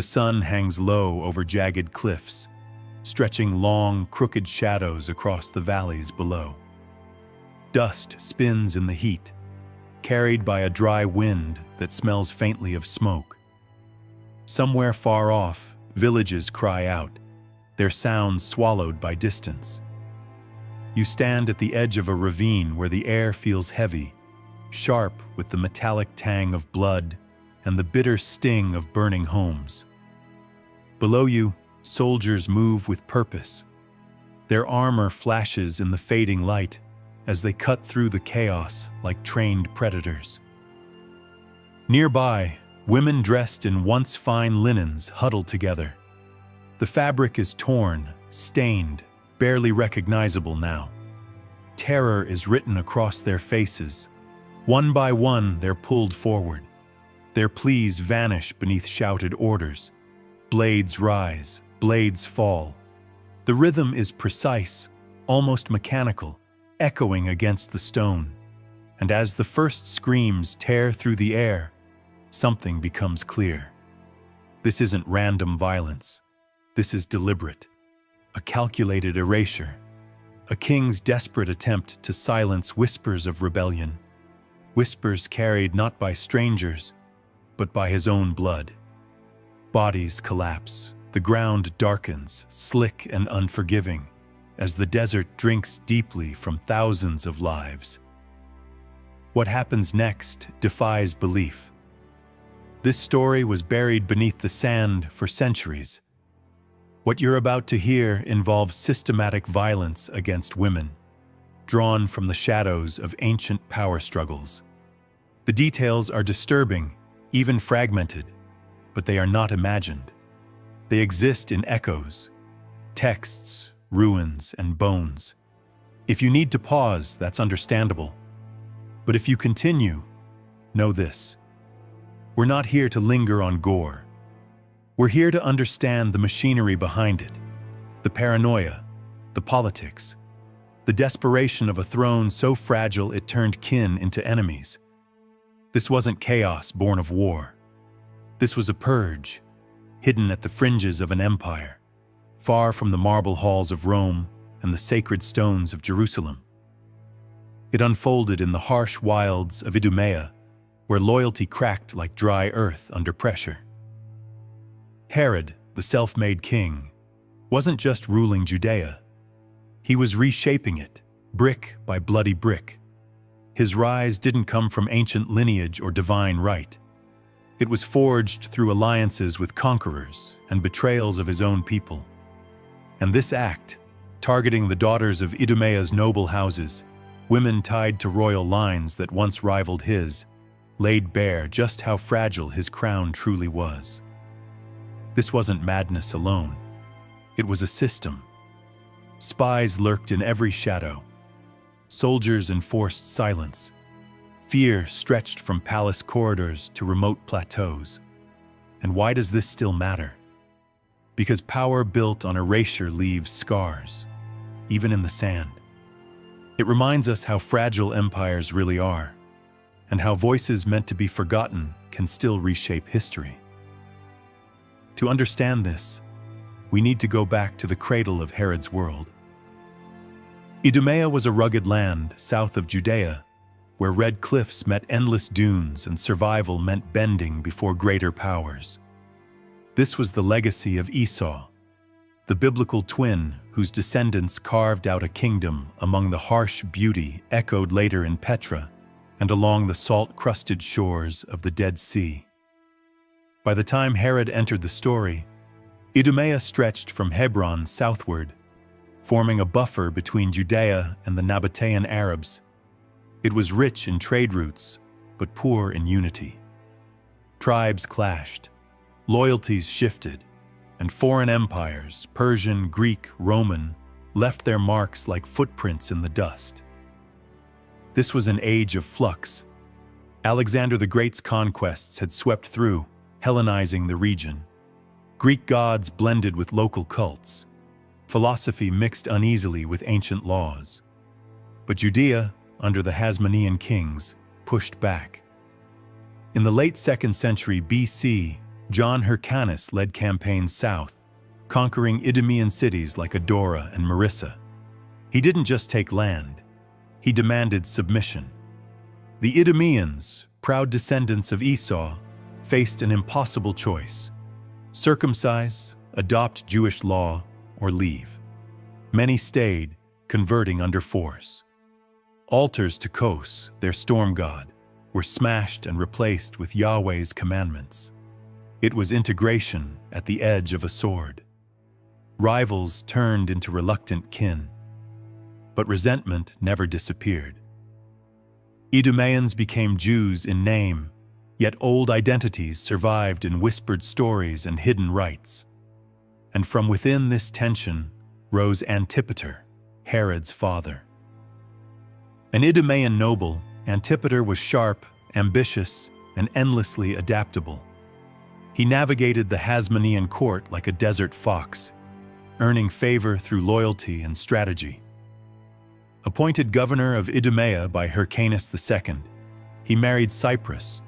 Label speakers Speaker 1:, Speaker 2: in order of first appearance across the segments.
Speaker 1: The sun hangs low over jagged cliffs, stretching long, crooked shadows across the valleys below. Dust spins in the heat, carried by a dry wind that smells faintly of smoke. Somewhere far off, villages cry out, their sounds swallowed by distance. You stand at the edge of a ravine where the air feels heavy, sharp with the metallic tang of blood and the bitter sting of burning homes. Below you, soldiers move with purpose. Their armor flashes in the fading light as they cut through the chaos like trained predators. Nearby, women dressed in once fine linens huddle together. The fabric is torn, stained, barely recognizable now. Terror is written across their faces. One by one, they're pulled forward. Their pleas vanish beneath shouted orders. Blades rise, blades fall. The rhythm is precise, almost mechanical, echoing against the stone. And as the first screams tear through the air, something becomes clear. This isn't random violence. This is deliberate, a calculated erasure, a king's desperate attempt to silence whispers of rebellion, whispers carried not by strangers, but by his own blood. Bodies collapse, the ground darkens, slick and unforgiving, as the desert drinks deeply from thousands of lives. What happens next defies belief. This story was buried beneath the sand for centuries. What you're about to hear involves systematic violence against women, drawn from the shadows of ancient power struggles. The details are disturbing, even fragmented, but they are not imagined. They exist in echoes, texts, ruins, and bones. If you need to pause, that's understandable. But if you continue, know this. We're not here to linger on gore. We're here to understand the machinery behind it, the paranoia, the politics, the desperation of a throne so fragile it turned kin into enemies. This wasn't chaos born of war. This was a purge, hidden at the fringes of an empire, far from the marble halls of Rome and the sacred stones of Jerusalem. It unfolded in the harsh wilds of Idumea, where loyalty cracked like dry earth under pressure. Herod, the self-made king, wasn't just ruling Judea. He was reshaping it, brick by bloody brick. His rise didn't come from ancient lineage or divine right. It was forged through alliances with conquerors and betrayals of his own people. And this act, targeting the daughters of Idumea's noble houses, women tied to royal lines that once rivaled his, laid bare just how fragile his crown truly was. This wasn't madness alone. It was a system. Spies lurked in every shadow. Soldiers enforced silence. Fear stretched from palace corridors to remote plateaus. And why does this still matter? Because power built on erasure leaves scars, even in the sand. It reminds us how fragile empires really are, and how voices meant to be forgotten can still reshape history. To understand this, we need to go back to the cradle of Herod's world. Idumea was a rugged land south of Judea, where red cliffs met endless dunes and survival meant bending before greater powers. This was the legacy of Esau, the biblical twin whose descendants carved out a kingdom among the harsh beauty echoed later in Petra and along the salt-crusted shores of the Dead Sea. By the time Herod entered the story, Idumea stretched from Hebron southward, forming a buffer between Judea and the Nabatean Arabs. It was rich in trade routes, but poor in unity. Tribes clashed, loyalties shifted, and foreign empires, Persian, Greek, Roman, left their marks like footprints in the dust. This was an age of flux. Alexander the Great's conquests had swept through, Hellenizing the region. Greek gods blended with local cults. Philosophy mixed uneasily with ancient laws. But Judea, under the Hasmonean kings, pushed back. In the late 2nd century BC, John Hyrcanus led campaigns south, conquering Idumean cities like Adora and Marissa. He didn't just take land, he demanded submission. The Idumeans, proud descendants of Esau, faced an impossible choice: circumcise, adopt Jewish law, or leave. Many stayed, converting under force. Altars to Kos, their storm god, were smashed and replaced with Yahweh's commandments. It was integration at the edge of a sword. Rivals turned into reluctant kin, but resentment never disappeared. Idumeans became Jews in name, yet old identities survived in whispered stories and hidden rites. And from within this tension rose Antipater, Herod's father. An Idumean noble, Antipater was sharp, ambitious, and endlessly adaptable. He navigated the Hasmonean court like a desert fox, earning favor through loyalty and strategy. Appointed governor of Idumea by Hyrcanus II, he married Cyprus,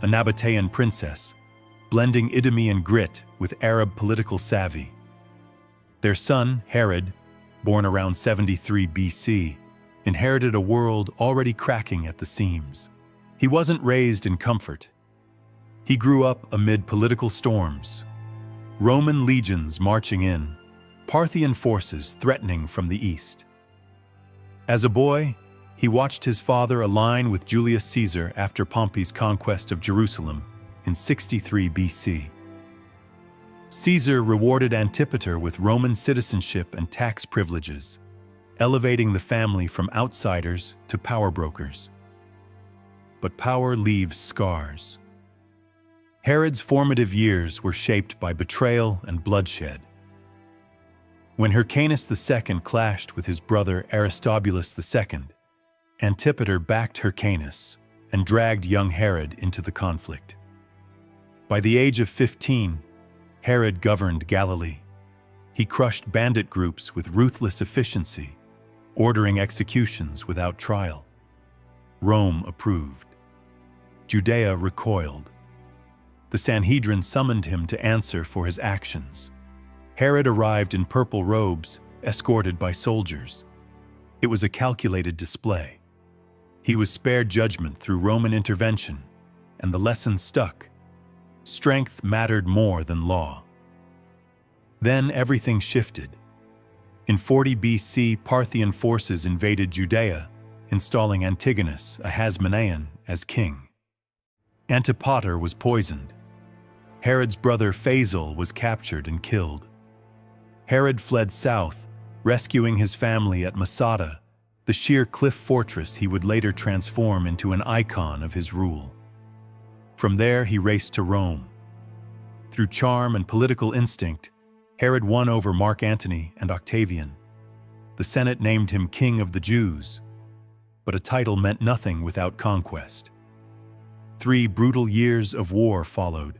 Speaker 1: a Nabatean princess, blending Idumean grit with Arab political savvy. Their son, Herod, born around 73 BC, inherited a world already cracking at the seams. He wasn't raised in comfort. He grew up amid political storms, Roman legions marching in, Parthian forces threatening from the east. As a boy, he watched his father align with Julius Caesar after Pompey's conquest of Jerusalem in 63 BC. Caesar rewarded Antipater with Roman citizenship and tax privileges, elevating the family from outsiders to power brokers. But power leaves scars. Herod's formative years were shaped by betrayal and bloodshed. When Hyrcanus II clashed with his brother Aristobulus II, Antipater backed Hyrcanus and dragged young Herod into the conflict. By the age of 15, Herod governed Galilee. He crushed bandit groups with ruthless efficiency, ordering executions without trial. Rome approved. Judea recoiled. The Sanhedrin summoned him to answer for his actions. Herod arrived in purple robes, escorted by soldiers. It was a calculated display. He was spared judgment through Roman intervention, and the lesson stuck. Strength mattered more than law. Then everything shifted. In 40 BC, Parthian forces invaded Judea, installing Antigonus, a Hasmonean, as king. Antipater was poisoned. Herod's brother Phasael was captured and killed. Herod fled south, rescuing his family at Masada, the sheer cliff fortress he would later transform into an icon of his rule. From there, he raced to Rome. Through charm and political instinct, Herod won over Mark Antony and Octavian. The Senate named him King of the Jews, but a title meant nothing without conquest. 3 brutal years of war followed,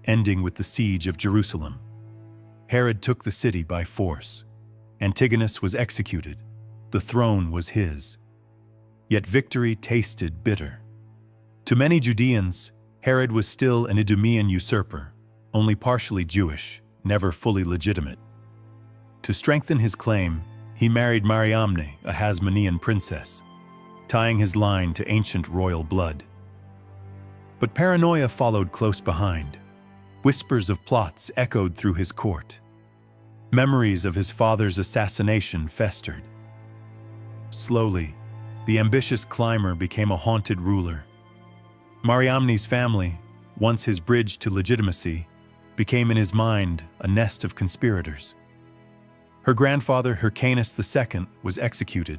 Speaker 1: ending with the siege of Jerusalem. Herod took the city by force. Antigonus was executed. The throne was his. Yet victory tasted bitter. To many Judeans, Herod was still an Idumean usurper, only partially Jewish, never fully legitimate. To strengthen his claim, he married Mariamne, a Hasmonean princess, tying his line to ancient royal blood. But paranoia followed close behind. Whispers of plots echoed through his court. Memories of his father's assassination festered. Slowly, the ambitious climber became a haunted ruler. Mariamne's family, once his bridge to legitimacy, became in his mind a nest of conspirators. Her grandfather, Hyrcanus II, was executed.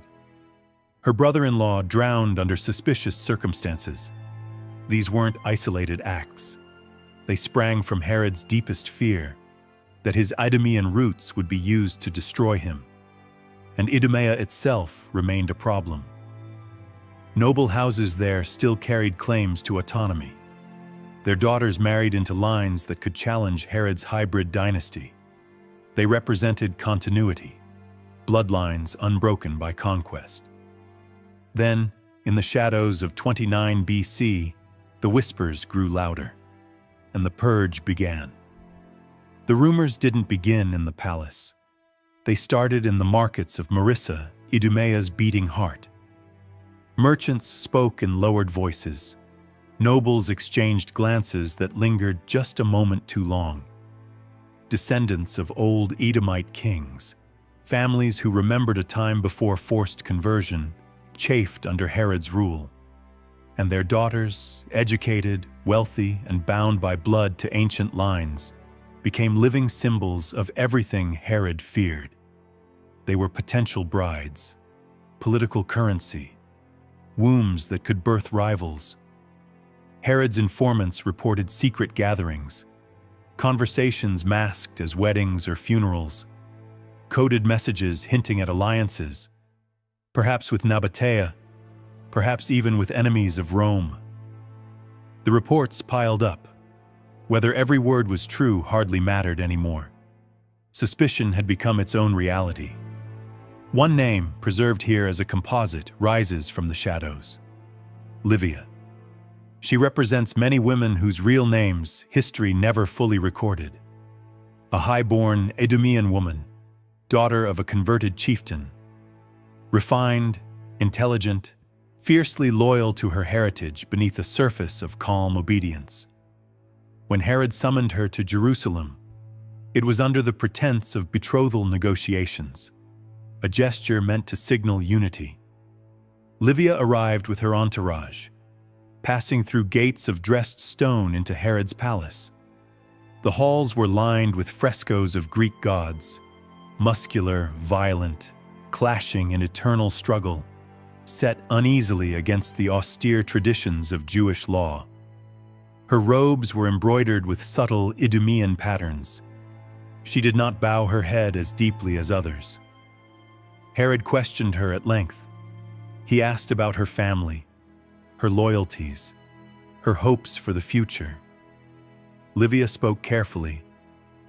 Speaker 1: Her brother-in-law drowned under suspicious circumstances. These weren't isolated acts. They sprang from Herod's deepest fear, that his Idumean roots would be used to destroy him. And Idumea itself remained a problem. Noble houses there still carried claims to autonomy. Their daughters married into lines that could challenge Herod's hybrid dynasty. They represented continuity, bloodlines unbroken by conquest. Then, in the shadows of 29 BC, the whispers grew louder. and the purge began. The rumors didn't begin in the palace. They started in the markets of Marissa, Idumea's beating heart. Merchants spoke in lowered voices. Nobles exchanged glances that lingered just a moment too long. Descendants of old Edomite kings, families who remembered a time before forced conversion, chafed under Herod's rule. And their daughters, educated, wealthy, and bound by blood to ancient lines, became living symbols of everything Herod feared. They were potential brides, political currency, wombs that could birth rivals. Herod's informants reported secret gatherings, conversations masked as weddings or funerals, coded messages hinting at alliances, perhaps with Nabatea, perhaps even with enemies of Rome. The reports piled up. Whether every word was true hardly mattered anymore. Suspicion had become its own reality. One name, preserved here as a composite, rises from the shadows: Livia. She represents many women whose real names history never fully recorded. A high-born Idumean woman, daughter of a converted chieftain. Refined, intelligent, fiercely loyal to her heritage beneath a surface of calm obedience. When Herod summoned her to Jerusalem, it was under the pretense of betrothal negotiations, a gesture meant to signal unity. Livia arrived with her entourage, passing through gates of dressed stone into Herod's palace. The halls were lined with frescoes of Greek gods, muscular, violent, clashing in eternal struggle, set uneasily against the austere traditions of Jewish law. Her robes were embroidered with subtle Idumean patterns. She did not bow her head as deeply as others. Herod questioned her at length. He asked about her family, her loyalties, her hopes for the future. Livia spoke carefully,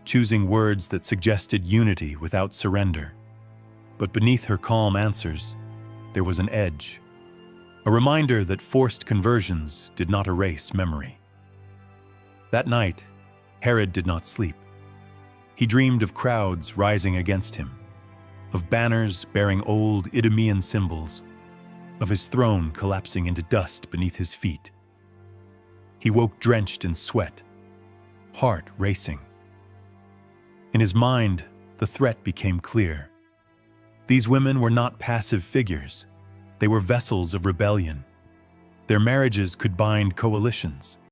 Speaker 1: choosing words that suggested unity without surrender. But beneath her calm answers, there was an edge, a reminder that forced conversions did not erase memory. That night, Herod did not sleep. He dreamed of crowds rising against him, of banners bearing old Idumean symbols, of his throne collapsing into dust beneath his feet. He woke drenched in sweat, heart racing. In his mind, the threat became clear. These women were not passive figures. They were vessels of rebellion. Their marriages could bind coalitions.